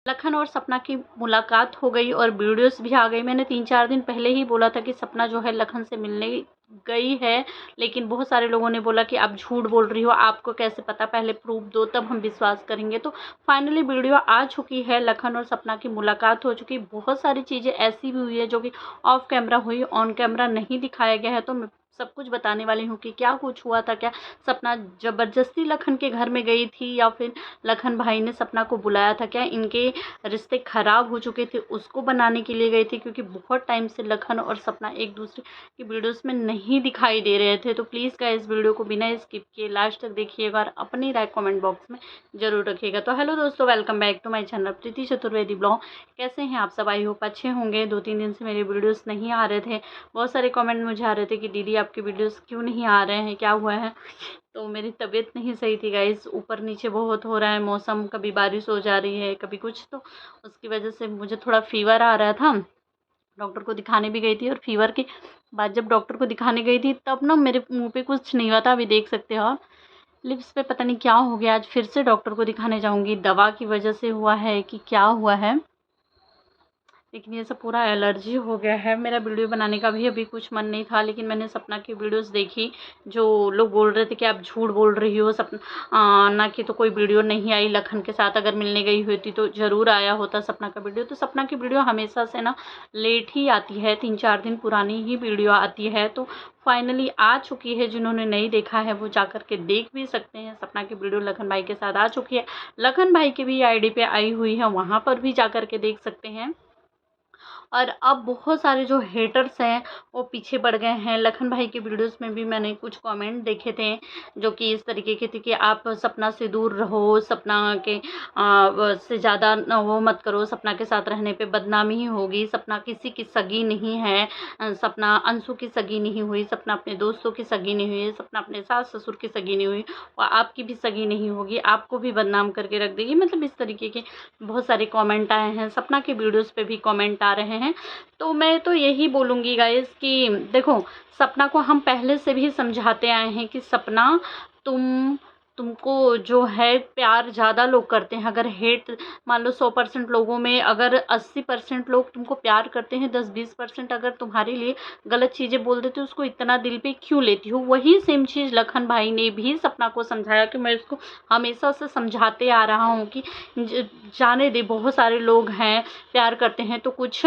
लखन और सपना की मुलाकात हो गई और वीडियोस भी आ गई। मैंने 3-4 दिन पहले ही बोला था कि सपना जो है लखन से मिलने गई है, लेकिन बहुत सारे लोगों ने बोला कि आप झूठ बोल रही हो, आपको कैसे पता, पहले प्रूफ दो तब हम विश्वास करेंगे। तो फाइनली वीडियो आ चुकी है, लखन और सपना की मुलाकात हो चुकी। बहुत सारी चीज़ें ऐसी भी हुई है जो कि ऑफ कैमरा हुई, ऑन कैमरा नहीं दिखाया गया है। तो मैं सब कुछ बताने वाली हूँ कि क्या कुछ हुआ था, क्या सपना ज़बरदस्ती लखन के घर में गई थी या फिर लखन भाई ने सपना को बुलाया था, क्या इनके रिश्ते खराब हो चुके थे उसको बनाने के लिए गई थी, क्योंकि बहुत टाइम से लखन और सपना एक दूसरे की वीडियोस में नहीं दिखाई दे रहे थे। तो प्लीज़ गाइस वीडियो को बिना स्किप किए लास्ट तक देखिएगा और अपनी राय कमेंट बॉक्स में ज़रूर रखिएगा। तो हेलो दोस्तों, welcome back to my channel Preeti Chaturvedi blog. कैसे हैं आप सब? आई होप अच्छे होंगे। 2-3 दिन से मेरे वीडियोस नहीं आ रहे थे। बहुत सारे कमेंट मुझे आ रहे थे कि दीदी आपके वीडियोस क्यों नहीं आ रहे हैं, क्या हुआ है? तो मेरी तबीयत नहीं सही थी गाइस, ऊपर नीचे बहुत हो रहा है मौसम, कभी बारिश हो जा रही है कभी कुछ, तो उसकी वजह से मुझे थोड़ा फ़ीवर आ रहा था। डॉक्टर को दिखाने भी गई थी और फ़ीवर के बाद जब डॉक्टर को दिखाने गई थी तब ना मेरे मुँह पे कुछ नहीं हुआ था, अभी देख सकते हो आप। लिप्स पे पता नहीं क्या हो गया, आज फिर से डॉक्टर को दिखाने जाऊँगी, दवा की वजह से हुआ है कि क्या हुआ है। लेकिन ये सब पूरा एलर्जी हो गया है। मेरा वीडियो बनाने का भी अभी कुछ मन नहीं था, लेकिन मैंने सपना की वीडियोस देखी। जो लोग बोल रहे थे कि आप झूठ बोल रही हो, सपना ना कि तो कोई वीडियो नहीं आई लखन के साथ, अगर मिलने गई होती तो ज़रूर आया होता सपना का वीडियो। तो सपना की वीडियो हमेशा से ना लेट ही आती है, 3-4 दिन पुरानी ही वीडियो आती है। तो फाइनली आ चुकी है, जिन्होंने नहीं देखा है वो जा कर के देख भी सकते हैं। सपना की वीडियो लखन भाई के साथ आ चुकी है, लखन भाई की भी आईडी पे आई हुई है, वहाँ पर भी जा कर के देख सकते हैं। और अब बहुत सारे जो हेटर्स हैं वो पीछे पड़ गए हैं। लखन भाई की वीडियोस में भी मैंने कुछ कमेंट देखे थे जो कि इस तरीके के थे कि आप सपना से दूर रहो, सपना के से ज़्यादा वो मत करो, सपना के साथ रहने पे बदनामी ही होगी, सपना किसी की सगी नहीं है, सपना अंशु की सगी नहीं हुई, सपना अपने दोस्तों की सगी नहीं हुई, सपना अपने सास ससुर की सगी नहीं हुई और आपकी भी सगी नहीं होगी, आपको भी बदनाम करके रख देगी। मतलब इस तरीके के बहुत सारे कमेंट आए हैं। सपना की वीडियोस पे भी कमेंट आ रहे हैं। तो मैं तो यही बोलूँगी गाइस कि देखो, सपना को हम पहले से भी समझाते आए हैं कि सपना तुमको जो है प्यार ज़्यादा लोग करते हैं। अगर हेट मान लो 100% लोगों में अगर 80% लोग तुमको प्यार करते हैं, 10-20% अगर तुम्हारे लिए गलत चीज़ें बोल देते हो, उसको इतना दिल पे क्यों लेती हो? वही सेम चीज़ लखन भाई ने भी सपना को समझाया कि मैं उसको हमेशा से समझाते आ रहा हूँ कि जाने दे, बहुत सारे लोग हैं प्यार करते हैं तो कुछ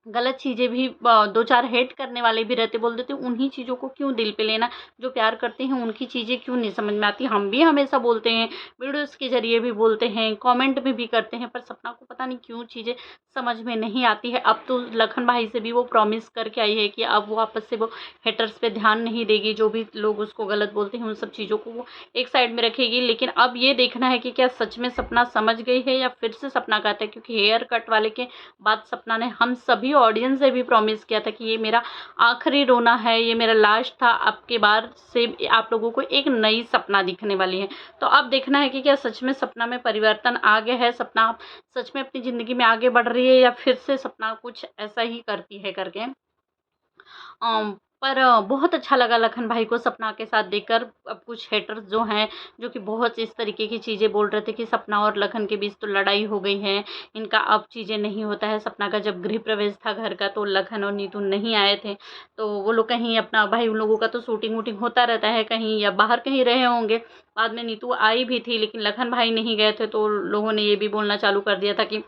गलत चीज़ें भी 2-4 हेट करने वाले भी रहते, बोल देते उन्हीं चीज़ों को क्यों दिल पे लेना, जो प्यार करते हैं उनकी चीज़ें क्यों नहीं समझ में आती। हम भी हमेशा बोलते हैं, वीडियोस के ज़रिए भी बोलते हैं, कमेंट में भी करते हैं, पर सपना को पता नहीं क्यों चीज़ें समझ में नहीं आती है। अब तो लखन भाई से भी वो प्रॉमिस करके आई है कि अब वो वापस से वो हेटर्स पे ध्यान नहीं देगी, जो भी लोग उसको गलत बोलते हैं उन सब चीज़ों को वो एक साइड में रखेगी। लेकिन अब ये देखना है कि क्या सच में सपना समझ गई है या फिर से सपना कहता है, क्योंकि हेयर कट वाले के बाद सपना ने हम सभी ऑडियंस से भी प्रॉमिस किया था कि ये मेरा आखिरी रोना है, ये मेरा लास्ट था, अब के बाद से आप लोगों को एक नई सपना दिखने वाली है। तो अब देखना है कि क्या सच में सपना में परिवर्तन आ गया है, सपना सच में अपनी ज़िंदगी में आगे बढ़ रही है या फिर से सपना कुछ ऐसा ही करती है करके। पर बहुत अच्छा लगा लखन भाई को सपना के साथ देखकर। अब कुछ हेटर्स जो हैं, जो कि बहुत इस तरीके की चीज़ें बोल रहे थे कि सपना और लखन के बीच तो लड़ाई हो गई है, इनका अब चीज़ें नहीं होता है। सपना का जब गृह प्रवेश था घर का तो लखन और नीतू नहीं आए थे, तो वो लोग कहीं अपना, भाई उन लोगों का तो शूटिंग वूटिंग होता रहता है कहीं या बाहर कहीं रहे होंगे। बाद में नीतू आई भी थी लेकिन लखन भाई नहीं गए थे, तो लोगों ने ये भी बोलना चालू कर दिया था कि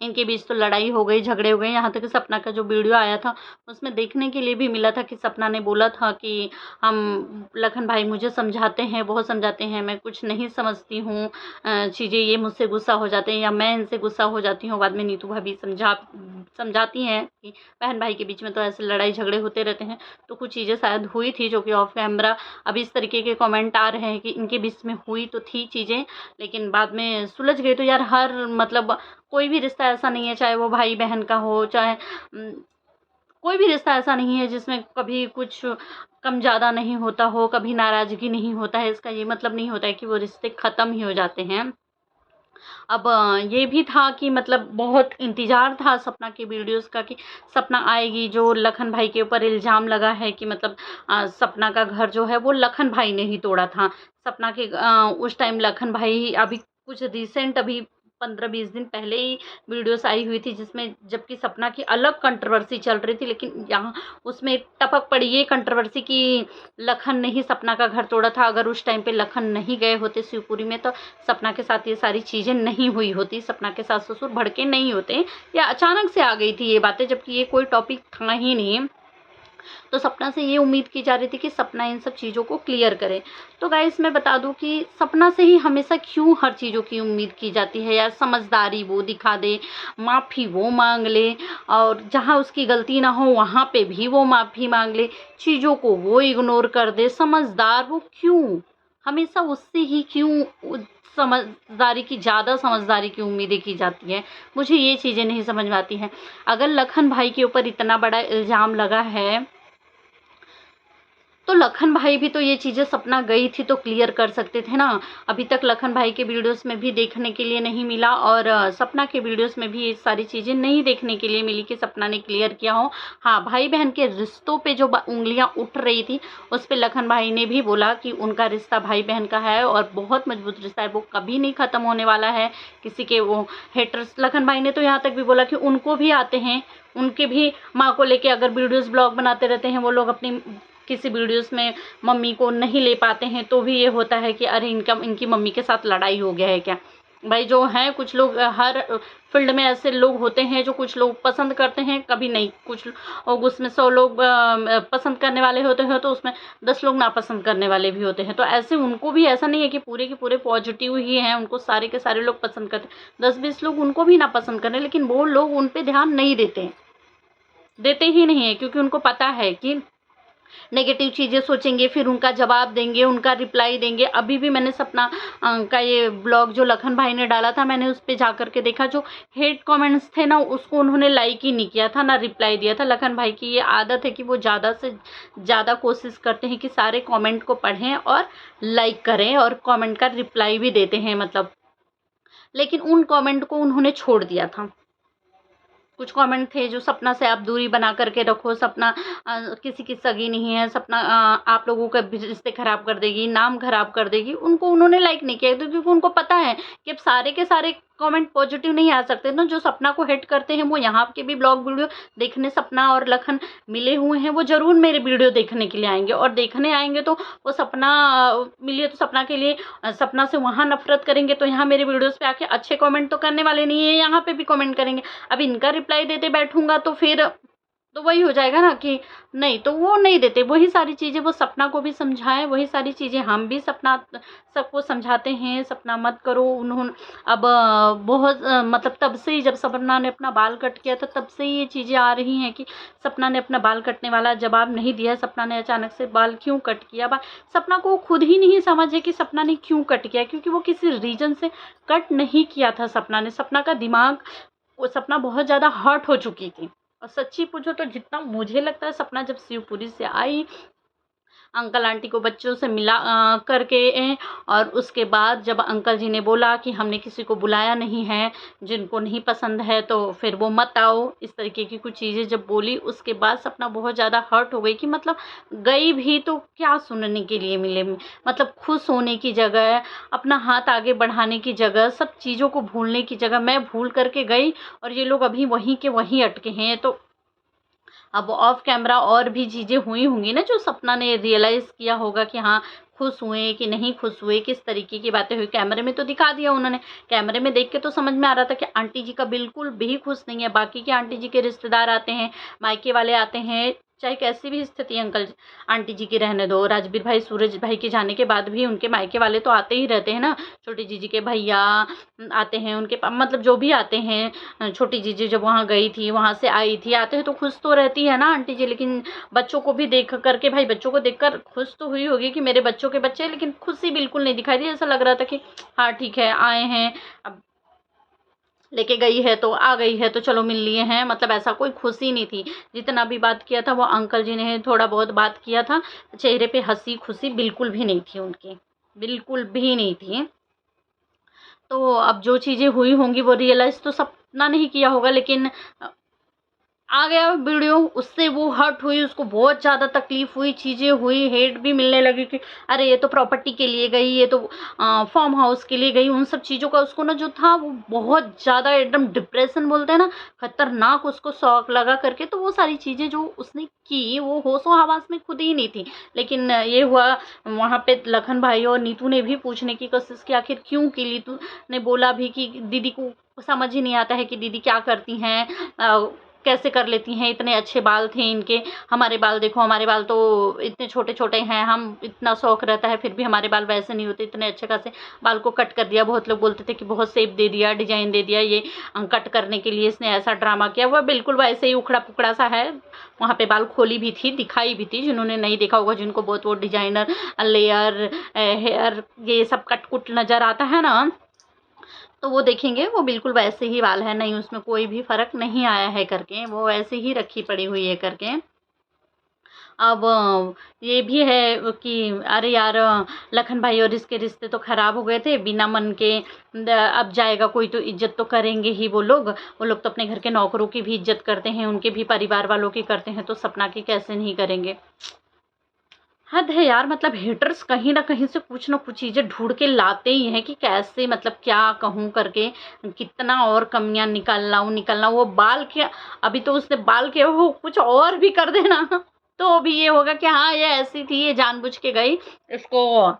इनके बीच तो लड़ाई हो गई, झगड़े हो गए। यहाँ तक कि सपना का जो वीडियो आया था उसमें देखने के लिए भी मिला था कि सपना ने बोला था कि हम, लखन भाई मुझे समझाते हैं, बहुत समझाते हैं, मैं कुछ नहीं समझती हूँ चीज़ें, ये मुझसे गुस्सा हो जाते हैं या मैं इनसे गुस्सा हो जाती हूँ। बाद में नीतू भाभी समझाती हैं कि बहन भाई के बीच में तो ऐसे लड़ाई झगड़े होते रहते हैं। तो कुछ चीज़ें शायद हुई थी जो कि ऑफ कैमरा अभी इस तरीके के कमेंट आ रहे हैं कि इनके बीच में हुई तो थी चीज़ें, लेकिन बाद में सुलझ गई। तो यार हर मतलब कोई भी रिश्ता ऐसा नहीं है, चाहे वो भाई बहन का हो, चाहे कोई भी रिश्ता ऐसा नहीं है जिसमें कभी कुछ कम ज़्यादा नहीं होता हो, कभी नाराज़गी नहीं होता है। इसका ये मतलब नहीं होता है कि वो रिश्ते ख़त्म ही हो जाते हैं। अब ये भी था कि मतलब बहुत इंतज़ार था सपना की वीडियोज़ का कि सपना आएगी। जो लखन भाई के ऊपर इल्ज़ाम लगा है कि मतलब सपना का घर जो है वो लखन भाई ने ही तोड़ा था। सपना के उस टाइम लखन भाई, अभी कुछ रिसेंट अभी 15-20 दिन पहले ही वीडियोस आई हुई थी, जिसमें जबकि सपना की अलग कंट्रोवर्सी चल रही थी, लेकिन यहाँ उसमें टपक पड़ी ये कंट्रोवर्सी कि लखन ने ही सपना का घर तोड़ा था। अगर उस टाइम पे लखन नहीं गए होते शिवपुरी में तो सपना के साथ ये सारी चीज़ें नहीं हुई होती, सपना के सास ससुर भड़के नहीं होते, या अचानक से आ गई थी ये बातें, जबकि ये कोई टॉपिक था ही नहीं। तो सपना से ये उम्मीद की जा रही थी कि सपना इन सब चीज़ों को क्लियर करे। तो गाइस मैं बता दूं कि सपना से ही हमेशा क्यों हर चीज़ों की उम्मीद की जाती है यार। समझदारी वो दिखा दे, माफ़ी वो मांग ले, और जहाँ उसकी गलती ना हो वहाँ पे भी वो माफ़ी मांग ले, चीज़ों को वो इग्नोर कर दे। समझदार वो क्यों, हमेशा उससे ही क्यों समझदारी की, ज़्यादा समझदारी की उम्मीदें की जाती हैं। मुझे ये चीज़ें नहीं समझ में आती हैं। अगर लखन भाई के ऊपर इतना बड़ा इल्ज़ाम लगा है तो लखन भाई भी तो ये चीज़ें सपना गई थी तो क्लियर कर सकते थे ना। अभी तक लखन भाई के वीडियोस में भी देखने के लिए नहीं मिला, और सपना के वीडियोस में भी ये सारी चीज़ें नहीं देखने के लिए मिली कि सपना ने क्लियर किया हो। हाँ, भाई बहन के रिश्तों पे जो उंगलियां उठ रही थी उस पर लखन भाई ने भी बोला कि उनका रिश्ता भाई बहन का है और बहुत मजबूत रिश्ता है, वो कभी नहीं ख़त्म होने वाला है। किसी के वो हेटर्स, लखन भाई ने तो यहाँ तक भी बोला कि उनको भी आते हैं, उनके भी माँ को लेके अगर वीडियोस ब्लॉग बनाते रहते हैं वो लोग, अपनी किसी वीडियोस में मम्मी को नहीं ले पाते हैं तो भी ये होता है कि अरे इनकी मम्मी के साथ लड़ाई हो गया है क्या। भाई जो है कुछ लोग, हर फील्ड में ऐसे लोग होते हैं जो कुछ लोग पसंद करते हैं, कभी नहीं। कुछ और उसमें 100 लोग पसंद करने वाले होते हैं तो उसमें 10 लोग नापसंद करने वाले भी होते हैं। तो ऐसे उनको भी ऐसा नहीं है कि पूरे के पूरे पॉजिटिव ही हैं, उनको सारे के सारे लोग पसंद करते हैं। 10-20 लोग उनको भी नापसंद करें, लेकिन वो लोग उन पर ध्यान नहीं देते ही नहीं है, क्योंकि उनको पता है कि नेगेटिव चीज़ें सोचेंगे, फिर उनका जवाब देंगे, उनका रिप्लाई देंगे। अभी भी मैंने सपना का ये ब्लॉग जो लखन भाई ने डाला था, मैंने उस पर जा कर के देखा, जो हेट कमेंट्स थे ना उसको उन्होंने लाइक ही नहीं किया था, ना रिप्लाई दिया था। लखन भाई की ये आदत है कि वो ज़्यादा से ज़्यादा कोशिश करते हैं कि सारे कमेंट को पढ़ें और लाइक करें, और कमेंट का रिप्लाई भी देते हैं मतलब। लेकिन उन कमेंट को उन्होंने छोड़ दिया था। कुछ कमेंट थे जो सपना से आप दूरी बना करके रखो, सपना किसी की सगी नहीं है, सपना आप लोगों का रिश्ते खराब कर देगी, नाम खराब कर देगी, उनको उन्होंने लाइक नहीं किया, क्योंकि उनको पता है कि अब सारे के सारे कमेंट पॉजिटिव नहीं आ सकते ना। जो सपना को हेट करते हैं वो यहाँ के भी ब्लॉग वीडियो देखने सपना और लखन मिले हुए हैं, वो ज़रूर मेरे वीडियो देखने के लिए आएंगे, और देखने आएंगे तो वो सपना मिले तो सपना के लिए सपना से वहाँ नफरत करेंगे, तो यहाँ मेरे वीडियोस पे आके अच्छे कमेंट तो करने वाले नहीं है, यहाँ पे भी कमेंट करेंगे। अब इनका रिप्लाई देते बैठूंगा तो फिर तो वही हो जाएगा ना कि नहीं, तो वो नहीं देते। वही सारी चीज़ें वो सपना को भी समझाएं, वही सारी चीज़ें हम भी सपना सबको समझाते हैं, सपना मत करो। उन्होंने अब बहुत मतलब तब से ही, जब सपना ने अपना बाल कट किया था तब से ही ये चीज़ें आ रही हैं कि सपना ने अपना बाल कटने वाला जवाब नहीं दिया, सपना ने अचानक से बाल क्यों कट किया। सपना को खुद ही नहीं समझ है कि सपना ने क्यों कट किया, क्योंकि वो किसी रीजन से कट नहीं किया था सपना ने। सपना का दिमाग, वो सपना बहुत ज़्यादा हर्ट हो चुकी थी। और सच्ची पूछो तो जितना मुझे लगता है सपना जब शिवपुरी से आई, अंकल आंटी को बच्चों से मिला करके, और उसके बाद जब अंकल जी ने बोला कि हमने किसी को बुलाया नहीं है, जिनको नहीं पसंद है तो फिर वो मत आओ, इस तरीके की कुछ चीज़ें जब बोली, उसके बाद सपना बहुत ज़्यादा हर्ट हो गई कि मतलब गई भी तो क्या सुनने के लिए मिले। मतलब खुश होने की जगह, अपना हाथ आगे बढ़ाने की जगह, सब चीज़ों को भूलने की जगह मैं भूल करके गई, और ये लोग अभी वहीं के वहीं अटके हैं। तो अब ऑफ कैमरा और भी चीज़ें हुई होंगी ना, जो सपना ने रियलाइज़ किया होगा कि हाँ खुश हुए कि नहीं खुश हुए, किस तरीके की बातें हुई। कैमरे में तो दिखा दिया उन्होंने, कैमरे में देख के तो समझ में आ रहा था कि आंटी जी का बिल्कुल भी खुश नहीं है। बाकी के आंटी जी के रिश्तेदार आते हैं, मायके वाले आते हैं, चाहे कैसी भी स्थिति अंकल आंटी जी की रहने दो। राजवीर भाई, सूरज भाई के जाने के बाद भी उनके मायके वाले तो आते ही रहते हैं ना। छोटी जीजी के भैया आते हैं, उनके मतलब जो भी आते हैं। छोटी जीजी जब वहाँ गई थी, वहाँ से आई थी, आते हैं तो खुश तो रहती है ना आंटी जी। लेकिन बच्चों को भी देख करके, भाई बच्चों को देखकर खुश तो हुई होगी कि मेरे बच्चों के बच्चे, लेकिन खुशी बिल्कुल नहीं दिखाई दी। ऐसा लग रहा था कि हाँ ठीक है, आए हैं, अब लेके गई है तो आ गई है तो चलो मिल लिए हैं, मतलब ऐसा कोई खुशी नहीं थी। जितना भी बात किया था वो अंकल जी ने थोड़ा बहुत बात किया था, चेहरे पे हंसी खुशी बिल्कुल भी नहीं थी उनकी, बिल्कुल भी नहीं थी। तो अब जो चीज़ें हुई होंगी वो रियलाइज़ तो सपना नहीं किया होगा, लेकिन आ गया वीडियो, उससे वो हर्ट हुई, उसको बहुत ज़्यादा तकलीफ हुई, चीज़ें हुई, हेट भी मिलने लगी कि अरे ये तो प्रॉपर्टी के लिए गई, ये तो फार्म हाउस के लिए गई, उन सब चीज़ों का उसको ना जो था वो बहुत ज़्यादा एकदम डिप्रेशन बोलते हैं ना, खतरनाक उसको शौक लगा करके। तो वो सारी चीज़ें जो उसने की वो होशो हवास में खुद ही नहीं थी। लेकिन ये हुआ वहाँ पे लखन भाई और नीतू ने भी पूछने की कोशिश की आखिर क्यों की। नीतू ने बोला भी कि दीदी को समझ ही नहीं आता है कि दीदी क्या करती हैं, कैसे कर लेती हैं, इतने अच्छे बाल थे इनके, हमारे बाल देखो, हमारे बाल तो इतने छोटे छोटे हैं, हम इतना शौक रहता है फिर भी हमारे बाल वैसे नहीं होते, इतने अच्छे खासे बाल को कट कर दिया। बहुत लोग बोलते थे कि बहुत शेप दे दिया, डिजाइन दे दिया, ये कट करने के लिए इसने ऐसा ड्रामा किया। वह बिल्कुल वैसे ही उखड़ा पुखड़ा सा है, वहाँ पे बाल खोली भी थी, दिखाई भी थी। जिन्होंने नहीं देखा होगा, जिनको बहुत वो डिजाइनर लेयर हेयर ये सब कट कुट नज़र आता है ना, तो वो देखेंगे वो बिल्कुल वैसे ही बाल है, नहीं उसमें कोई भी फ़र्क नहीं आया है करके, वो वैसे ही रखी पड़ी हुई है करके। अब ये भी है कि अरे यार लखन भाई और इसके रिश्ते तो ख़राब हो गए थे बिना मन के, अब जाएगा कोई तो इज़्ज़त तो करेंगे ही वो लोग तो अपने घर के नौकरों की भी इज़्ज़त करते हैं, उनके भी परिवार वालों की करते हैं, तो सपना की कैसे नहीं करेंगे। हद है यार, मतलब हेटर्स कहीं न कहीं से कुछ न कुछ चीज़ें ढूँढ के लाते ही हैं कि कैसे, मतलब क्या कहूँ करके, कितना और कमियाँ निकालना। वो बाल के, अभी तो उसने बाल के वो कुछ और भी कर देना तो भी ये होगा कि हाँ, ये ऐसी थी, ये जानबूझ के गई, इसको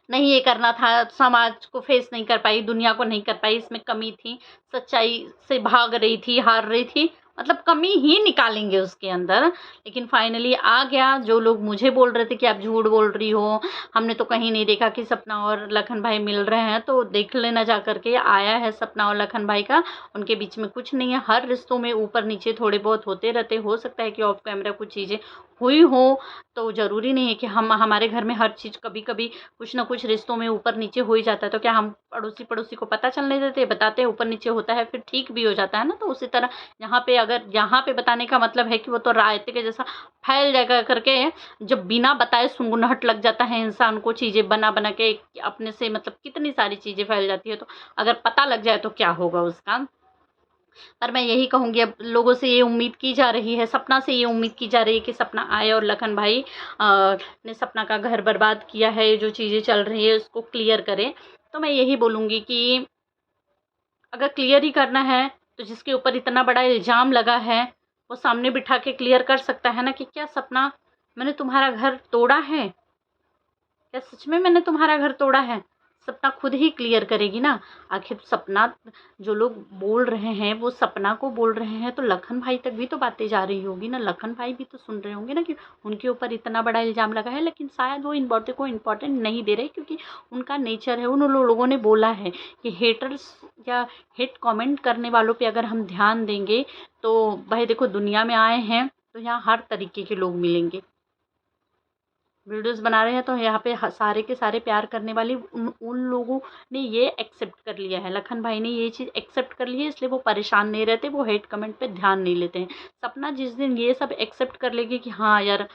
नहीं ये करना था, समाज को फेस नहीं कर पाई, दुनिया को नहीं कर पाई, इसमें कमी थी, सच्चाई से भाग रही थी, हार रही थी, मतलब कमी ही निकालेंगे उसके अंदर। लेकिन फाइनली आ गया। जो लोग मुझे बोल रहे थे कि आप झूठ बोल रही हो, हमने तो कहीं नहीं देखा कि सपना और लखन भाई मिल रहे हैं, तो देख लेना जा करके, आया है सपना और लखन भाई का, उनके बीच में कुछ नहीं है। हर रिश्तों में ऊपर नीचे थोड़े बहुत होते रहते, हो सकता है कि ऑफ कैमरा कुछ चीज़ें हुई हो, तो ज़रूरी नहीं है कि हमारे घर में हर चीज़, कभी कभी कुछ ना कुछ रिश्तों में ऊपर नीचे हो ही जाता है, तो क्या हम पड़ोसी को पता चलने देते, बताते हैं, ऊपर नीचे होता है, फिर ठीक भी हो जाता है ना। तो उसी तरह यहाँ पे, अगर यहाँ पे बताने का मतलब है कि वो तो रायते के जैसा फैल जाएगा करके, जब बिना बताए सुनगुनाहट लग जाता है इंसान को, चीज़ें बना बना के अपने से, मतलब कितनी सारी चीज़ें फैल जाती है, तो अगर पता लग जाए तो क्या होगा उसका। पर मैं यही कहूँगी, अब लोगों से ये उम्मीद की जा रही है, सपना से ये उम्मीद की जा रही है कि सपना आए और लखन भाई ने सपना का घर बर्बाद किया है, ये जो चीज़ें चल रही है उसको क्लियर करें। तो मैं यही बोलूँगी कि अगर क्लियर ही करना है, तो जिसके ऊपर इतना बड़ा इल्ज़ाम लगा है, वो सामने बिठा के क्लियर कर सकता है ना कि क्या सपना, मैंने तुम्हारा घर तोड़ा है? क्या सच में मैंने तुम्हारा घर तोड़ा है? सपना खुद ही क्लियर करेगी ना। आखिर सपना, जो लोग बोल रहे हैं वो सपना को बोल रहे हैं, तो लखन भाई तक भी तो बातें जा रही होगी ना, लखन भाई भी तो सुन रहे होंगे ना कि उनके ऊपर इतना बड़ा इल्ज़ाम लगा है। लेकिन शायद वो इन बातों को इम्पोर्टेंट नहीं दे रहे, क्योंकि उनका नेचर है, उन लोगों ने बोला है कि हेटर्स या हेट कमेंट करने वालों पे अगर हम ध्यान देंगे, तो भाई देखो, दुनिया में आए हैं तो यहाँ हर तरीके के लोग मिलेंगे। वीडियोस बना रहे हैं तो यहाँ पे सारे के सारे प्यार करने वाले उन लोगों ने ये एक्सेप्ट कर लिया है, लखन भाई ने ये चीज़ एक्सेप्ट कर ली है, इसलिए वो परेशान नहीं रहते, वो हेट कमेंट पे ध्यान नहीं लेते हैं। सपना जिस दिन ये सब एक्सेप्ट कर लेगी कि हाँ यार,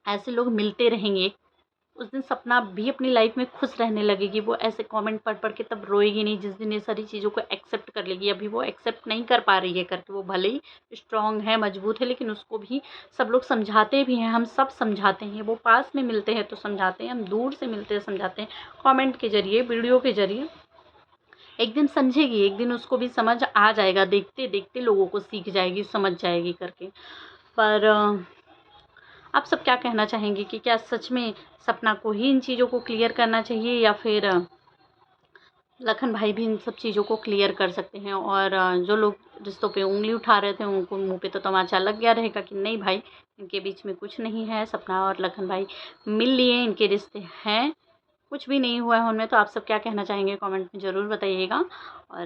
ऐसे लोग मिलते रहेंगे, उस दिन सपना भी अपनी लाइफ में खुश रहने लगेगी। वो ऐसे कमेंट पढ़ पढ़ के तब रोएगी नहीं, जिस दिन ये सारी चीज़ों को एक्सेप्ट कर लेगी। अभी वो एक्सेप्ट नहीं कर पा रही है करके, वो भले ही स्ट्रांग है, मजबूत है, लेकिन उसको भी सब लोग समझाते भी हैं, हम सब समझाते हैं। वो पास में मिलते हैं तो समझाते हैं, हम दूर से मिलते हैं समझाते हैं, कमेंट के ज़रिए, वीडियो के ज़रिए। एक दिन समझेगी, एक दिन उसको भी समझ आ जाएगा, देखते देखते लोगों को सीख जाएगी, समझ जाएगी करके। पर आप सब क्या कहना चाहेंगे कि क्या सच में सपना को ही इन चीज़ों को क्लियर करना चाहिए, या फिर लखन भाई भी इन सब चीज़ों को क्लियर कर सकते हैं? और जो लोग रिश्तों पे उंगली उठा रहे थे, उनको मुंह पे तो तमाचा लग गया रहेगा कि नहीं भाई, इनके बीच में कुछ नहीं है, सपना और लखन भाई मिल लिए, इनके रिश्ते हैं, कुछ भी नहीं हुआ है उनमें। तो आप सब क्या कहना चाहेंगे, कमेंट में ज़रूर बताइएगा। और